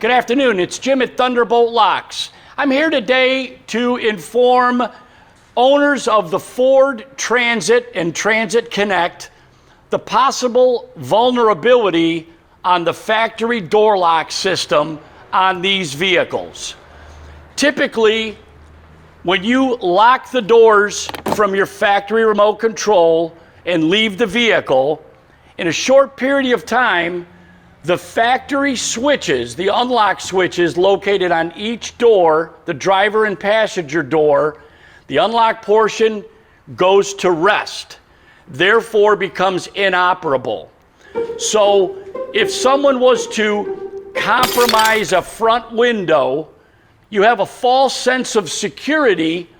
Good afternoon, it's Jim at Thunderbolt Locks. I'm here today to inform owners of the Ford Transit and Transit Connect the possible vulnerability on the factory door lock system on these vehicles. Typically, when you lock the doors from your factory remote control and leave the vehicle, in a short period of time, the factory switches, the unlock switches located on each door, the driver and passenger door, the unlock portion goes to rest, therefore becomes inoperable. So if someone was to compromise a front window, you have a false sense of security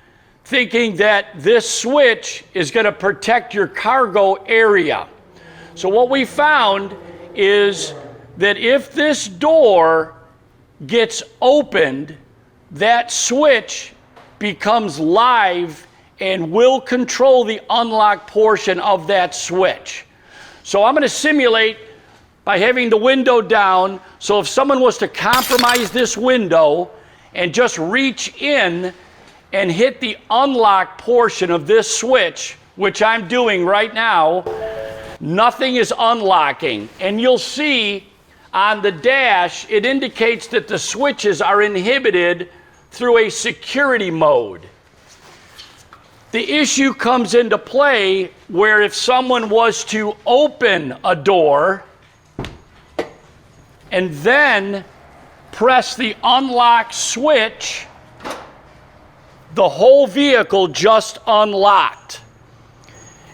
thinking that this switch is going to protect your cargo area. So what we found is that if this door gets opened, that switch becomes live and will control the unlock portion of that switch. So I'm going to simulate by having the window down, so if someone was to compromise this window and just reach in and hit the unlock portion of this switch, which I'm doing right now, nothing is unlocking. And you'll see on the dash, it indicates that the switches are inhibited through a security mode. The issue comes into play where if someone was to open a door and then press the unlock switch, the whole vehicle just unlocked.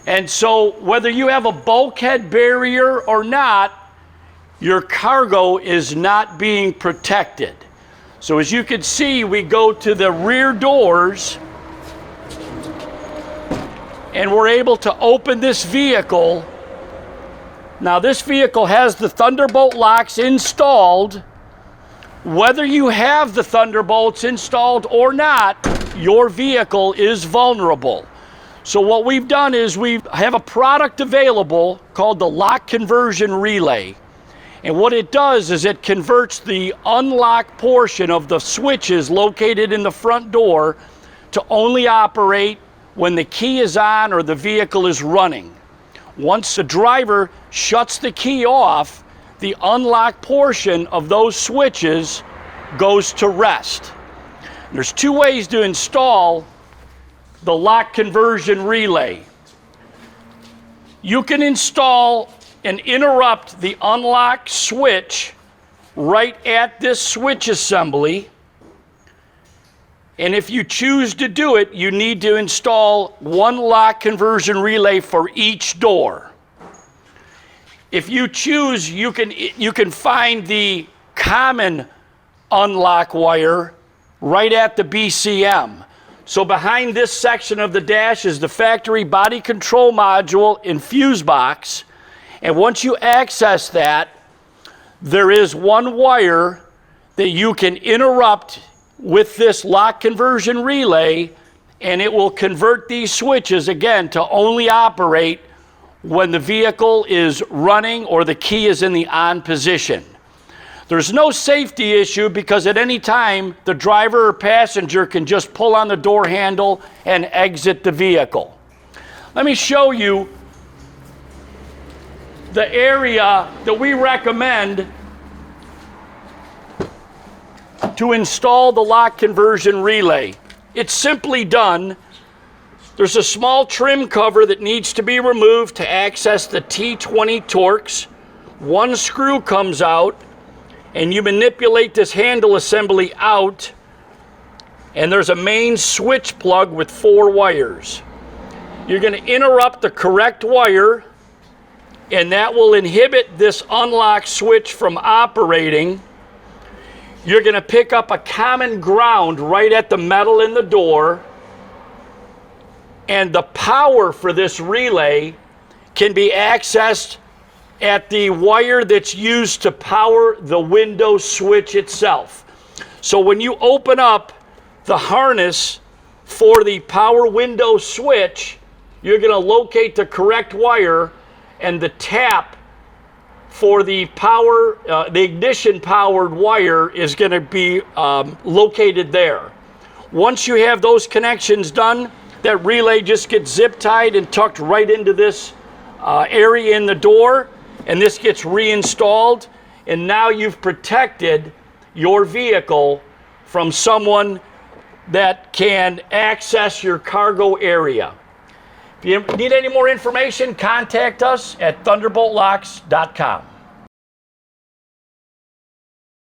And so whether you have a bulkhead barrier or not, your cargo is not being protected. So as you can see, we go to the rear doors and we're able to open this vehicle. Now this vehicle has the Thunderbolt locks installed. Whether you have the Thunderbolts installed or not, your vehicle is vulnerable. So what we've done is we have a product available called the Lock Conversion Relay. And what it does is it converts the unlock portion of the switches located in the front door to only operate when the key is on or the vehicle is running. Once the driver shuts the key off, the unlock portion of those switches goes to rest. There's two ways to install the Lock Conversion Relay. You can install and interrupt the unlock switch right at this switch assembly. And if you choose to do it, you need to install one lock conversion relay for each door. If you choose, you can find the common unlock wire right at the BCM. So behind this section of the dash is the factory body control module and fuse box. And once you access that, there is one wire that you can interrupt with this lock conversion relay, and it will convert these switches again to only operate when the vehicle is running or the key is in the on position. There's no safety issue because at any time the driver or passenger can just pull on the door handle and exit the vehicle. Let me show you the area that we recommend to install the lock conversion relay. It's simply done. There's a small trim cover that needs to be removed to access the T20 Torx. One screw comes out and you manipulate this handle assembly out, and there's a main switch plug with 4 wires. You're going to interrupt the correct wire, and that will inhibit this unlock switch from operating. You're going to pick up a common ground right at the metal in the door, and the power for this relay can be accessed at the wire that's used to power the window switch itself. So when you open up the harness for the power window switch, you're going to locate the correct wire, and the tap for the power, the ignition powered wire is going to be located there. Once you have those connections done, that relay just gets zip tied and tucked right into this area in the door, and this gets reinstalled, and now you've protected your vehicle from someone that can access your cargo area. If you need any more information, contact us at thunderboltlocks.com.